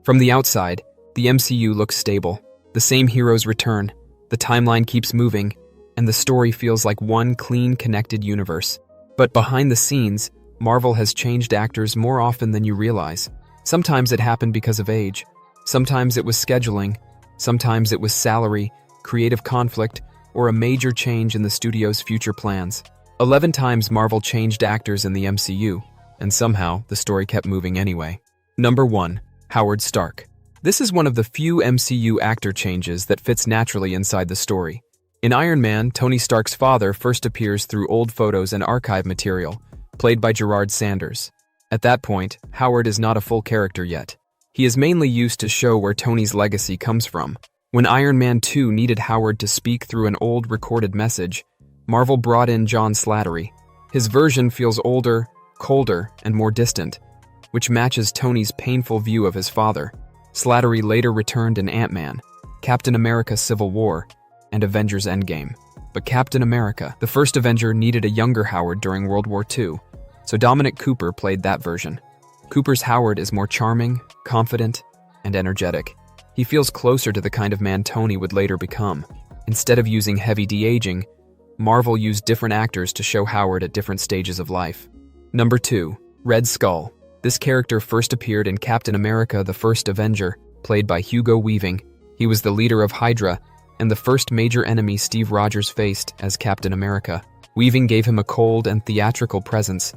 From the outside, the MCU looks stable. The same heroes return, the timeline keeps moving, and the story feels like one clean, connected universe. But behind the scenes, Marvel has changed actors more often than you realize. Sometimes it happened because of age. Sometimes it was scheduling. Sometimes it was salary, creative conflict, or a major change in the studio's future plans. 11 times Marvel changed actors in the MCU, and somehow the story kept moving anyway. Number 1. Howard Stark. This is one of the few MCU actor changes that fits naturally inside the story. In Iron Man, Tony Stark's father first appears through old photos and archive material, played by Gerard Sanders. At that point, Howard is not a full character yet. He is mainly used to show where Tony's legacy comes from. When Iron Man 2 needed Howard to speak through an old recorded message, Marvel brought in John Slattery. His version feels older, colder, and more distant, which matches Tony's painful view of his father. Slattery later returned in Ant-Man, Captain America: Civil War, and Avengers: Endgame. But Captain America, the first Avenger, needed a younger Howard during World War II, so Dominic Cooper played that version. Cooper's Howard is more charming, confident, and energetic. He feels closer to the kind of man Tony would later become. Instead of using heavy de-aging, Marvel used different actors to show Howard at different stages of life. Number 2. Red Skull. This character first appeared in Captain America: The First Avenger, played by Hugo Weaving. He was the leader of Hydra, and the first major enemy Steve Rogers faced as Captain America. Weaving gave him a cold and theatrical presence,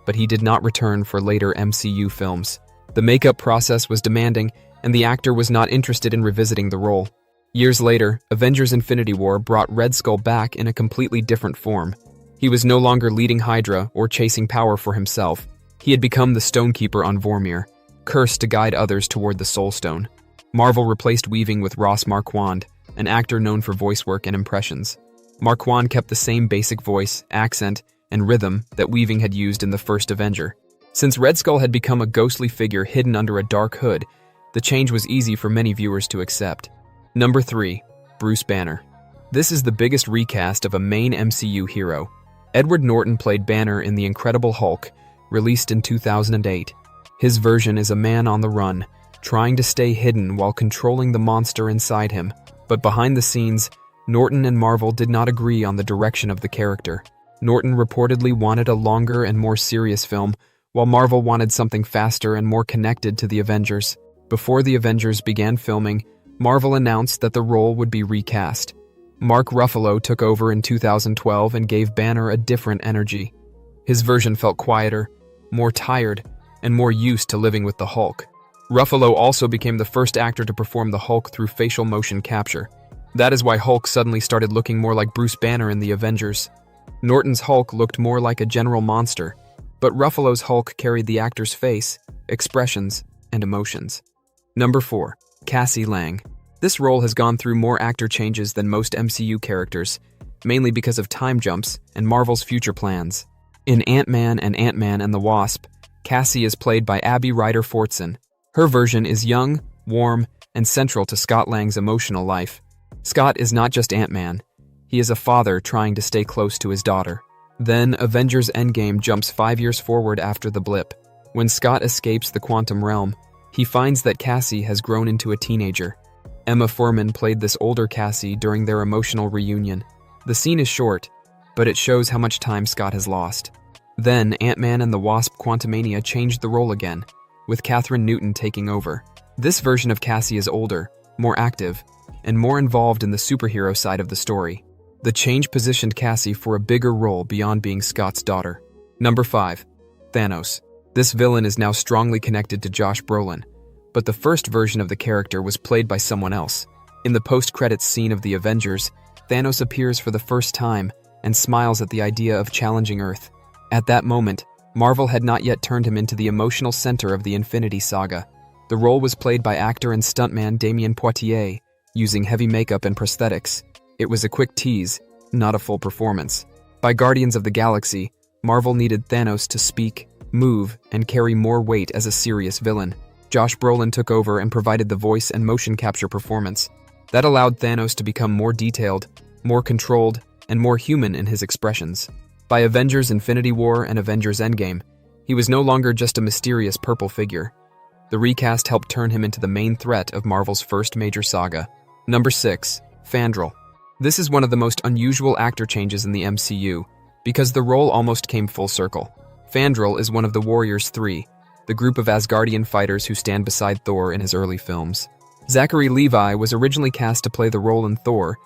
but he did not return for later MCU films. The makeup process was demanding, and the actor was not interested in revisiting the role. Years later, Avengers: Infinity War brought Red Skull back in a completely different form. He was no longer leading Hydra or chasing power for himself. He had become the Stonekeeper on Vormir, cursed to guide others toward the Soul Stone. Marvel replaced Weaving with Ross Marquand, an actor known for voice work and impressions. Marquand kept the same basic voice, accent, and rhythm that Weaving had used in the first Avenger. Since Red Skull had become a ghostly figure hidden under a dark hood, the change was easy for many viewers to accept. Number 3. Bruce Banner. This is the biggest recast of a main MCU hero. Edward Norton played Banner in The Incredible Hulk, released in 2008. His version is a man on the run, trying to stay hidden while controlling the monster inside him. But behind the scenes, Norton and Marvel did not agree on the direction of the character. Norton reportedly wanted a longer and more serious film, while Marvel wanted something faster and more connected to the Avengers. Before the Avengers began filming, Marvel announced that the role would be recast. Mark Ruffalo took over in 2012 and gave Banner a different energy. His version felt quieter, more tired, and more used to living with the Hulk. Ruffalo also became the first actor to perform the Hulk through facial motion capture. That is why Hulk suddenly started looking more like Bruce Banner in the Avengers. Norton's Hulk looked more like a general monster, but Ruffalo's Hulk carried the actor's face, expressions, and emotions. Number 4. Cassie Lang. This role has gone through more actor changes than most MCU characters, mainly because of time jumps and Marvel's future plans. In Ant-Man and Ant-Man and the Wasp, Cassie is played by Abby Ryder Fortson. Her version is young, warm, and central to Scott Lang's emotional life. Scott is not just Ant-Man. He is a father trying to stay close to his daughter. Then, Avengers: Endgame jumps 5 years forward after the blip. When Scott escapes the quantum realm, he finds that Cassie has grown into a teenager. Emma Fuhrman played this older Cassie during their emotional reunion. The scene is short, but it shows how much time Scott has lost. Then, Ant-Man and the Wasp: Quantumania changed the role again, with Katherine Newton taking over. This version of Cassie is older, more active, and more involved in the superhero side of the story. The change positioned Cassie for a bigger role beyond being Scott's daughter. Number 5. Thanos. This villain is now strongly connected to Josh Brolin, but the first version of the character was played by someone else. In the post-credits scene of The Avengers, Thanos appears for the first time and smiles at the idea of challenging Earth. At that moment, Marvel had not yet turned him into the emotional center of the Infinity Saga. The role was played by actor and stuntman Damien Poitier, using heavy makeup and prosthetics. It was a quick tease, not a full performance. By Guardians of the Galaxy, Marvel needed Thanos to speak, move, and carry more weight as a serious villain. Josh Brolin took over and provided the voice and motion capture performance. That allowed Thanos to become more detailed, more controlled, and more human in his expressions. By Avengers: Infinity War and Avengers: Endgame, he was no longer just a mysterious purple figure. The recast helped turn him into the main threat of Marvel's first major saga. Number 6. Fandral. This is one of the most unusual actor changes in the MCU, because the role almost came full circle. Fandral is one of the Warriors 3, the group of Asgardian fighters who stand beside Thor in his early films. Zachary Levi was originally cast to play the role in Thor,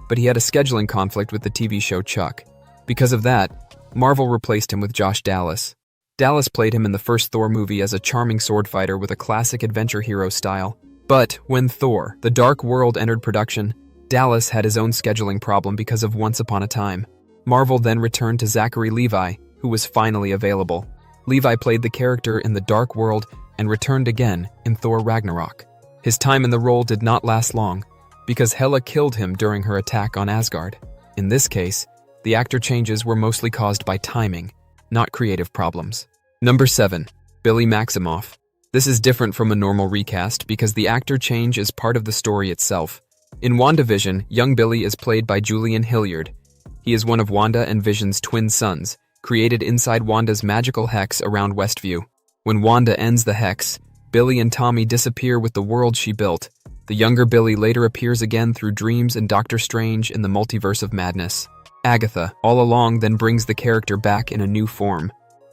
but he had a scheduling conflict with the TV show Chuck. Because of that, Marvel replaced him with Josh Dallas. Dallas played him in the first Thor movie as a charming sword fighter with a classic adventure hero style. But when Thor: The Dark World entered production, Dallas had his own scheduling problem because of Once Upon a Time. Marvel then returned to Zachary Levi, who was finally available. Levi played the character in The Dark World and returned again in Thor Ragnarok. His time in the role did not last long, because Hela killed him during her attack on Asgard. In this case, the actor changes were mostly caused by timing, not creative problems. Number 7. Billy Maximoff. This is different from a normal recast because the actor change is part of the story itself. In WandaVision, young Billy is played by Julian Hilliard. He is one of Wanda and Vision's twin sons, created inside Wanda's magical hex around Westview. When Wanda ends the hex, Billy and Tommy disappear with the world she built. The younger Billy later appears again through dreams and Doctor Strange in the Multiverse of Madness. Agatha, all along, then brings the character back in a new form.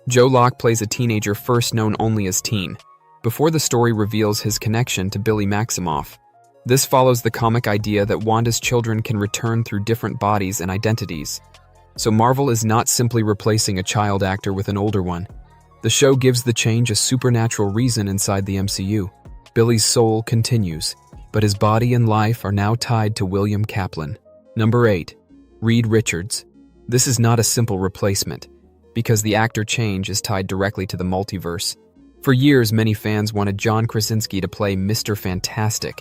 Joe Locke plays a teenager first known only as Teen, before the story reveals his connection to Billy Maximoff. This follows the comic idea that Wanda's children can return through different bodies and identities. So Marvel is not simply replacing a child actor with an older one. The show gives the change a supernatural reason inside the MCU. Billy's soul continues, but his body and life are now tied to William Kaplan. Number 8. Reed Richards. This is not a simple replacement, because the actor change is tied directly to the multiverse. For years, many fans wanted John Krasinski to play Mr. Fantastic.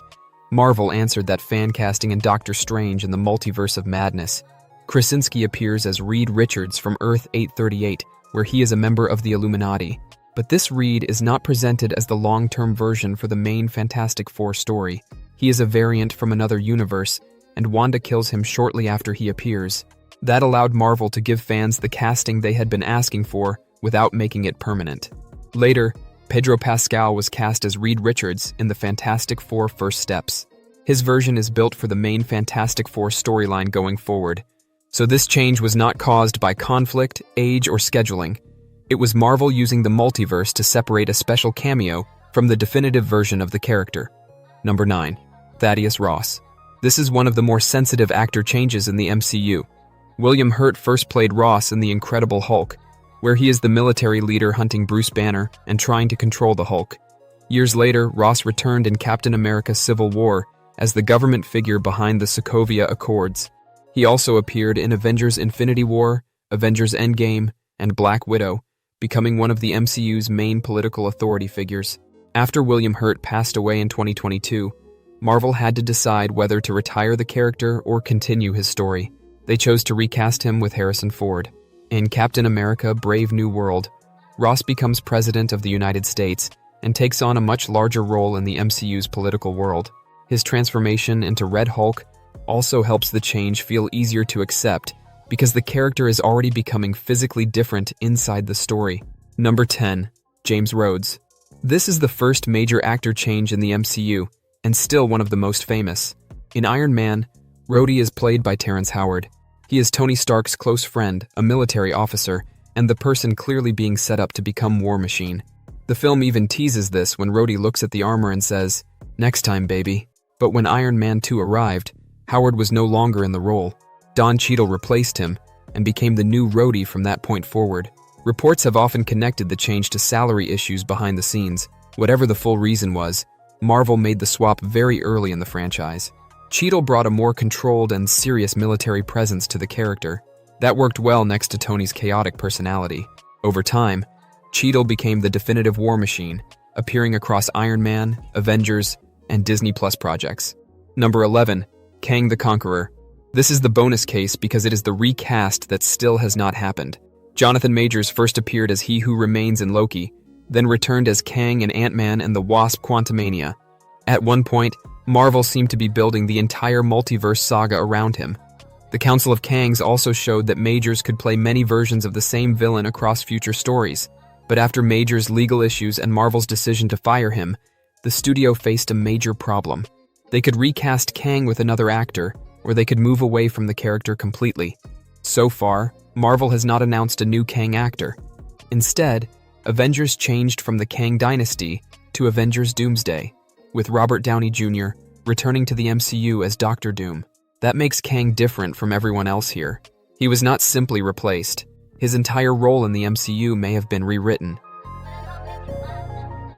Marvel answered that fan casting in Doctor Strange in the Multiverse of Madness. Krasinski appears as Reed Richards from Earth 838, where he is a member of the Illuminati. But this Reed is not presented as the long-term version for the main Fantastic Four story. He is a variant from another universe, and Wanda kills him shortly after he appears. That allowed Marvel to give fans the casting they had been asking for without making it permanent. Later, Pedro Pascal was cast as Reed Richards in the Fantastic Four First Steps. His version is built for the main Fantastic Four storyline going forward. So this change was not caused by conflict, age, or scheduling. It was Marvel using the multiverse to separate a special cameo from the definitive version of the character. Number 9. Thaddeus Ross. This is one of the more sensitive actor changes in the MCU. William Hurt first played Ross in The Incredible Hulk, where he is the military leader hunting Bruce Banner and trying to control the Hulk. Years later, Ross returned in Captain America: Civil War as the government figure behind the Sokovia Accords. He also appeared in Avengers: Infinity War, Avengers: Endgame, and Black Widow, becoming one of the MCU's main political authority figures. After William Hurt passed away in 2022, Marvel had to decide whether to retire the character or continue his story. They chose to recast him with Harrison Ford. In Captain America: Brave New World, Ross becomes President of the United States and takes on a much larger role in the MCU's political world. His transformation into Red Hulk also helps the change feel easier to accept because the character is already becoming physically different inside the story. Number 10. James Rhodes. This is the first major actor change in the MCU, and still one of the most famous. In Iron Man, Rhodey is played by Terrence Howard. He is Tony Stark's close friend, a military officer, and the person clearly being set up to become War Machine. The film even teases this when Rhodey looks at the armor and says, "Next time, baby." But when Iron Man 2 arrived, Howard was no longer in the role. Don Cheadle replaced him and became the new Rhodey from that point forward. Reports have often connected the change to salary issues behind the scenes. Whatever the full reason was, Marvel made the swap very early in the franchise. Cheadle brought a more controlled and serious military presence to the character. That worked well next to Tony's chaotic personality. Over time, Cheadle became the definitive War Machine, appearing across Iron Man, Avengers, and Disney Plus projects. Number 11. Kang the Conqueror. This is the bonus case because it is the recast that still has not happened. Jonathan Majors first appeared as He Who Remains in Loki, then returned as Kang in Ant-Man and the Wasp: Quantumania. At one point, Marvel seemed to be building the entire multiverse saga around him. The Council of Kangs also showed that Majors could play many versions of the same villain across future stories. But after Major's legal issues and Marvel's decision to fire him, the studio faced a major problem. They could recast Kang with another actor, or they could move away from the character completely. So far, Marvel has not announced a new Kang actor. Instead, Avengers changed from the Kang Dynasty to Avengers Doomsday, with Robert Downey Jr. returning to the MCU as Doctor Doom. That makes Kang different from everyone else here. He was not simply replaced. His entire role in the MCU may have been rewritten.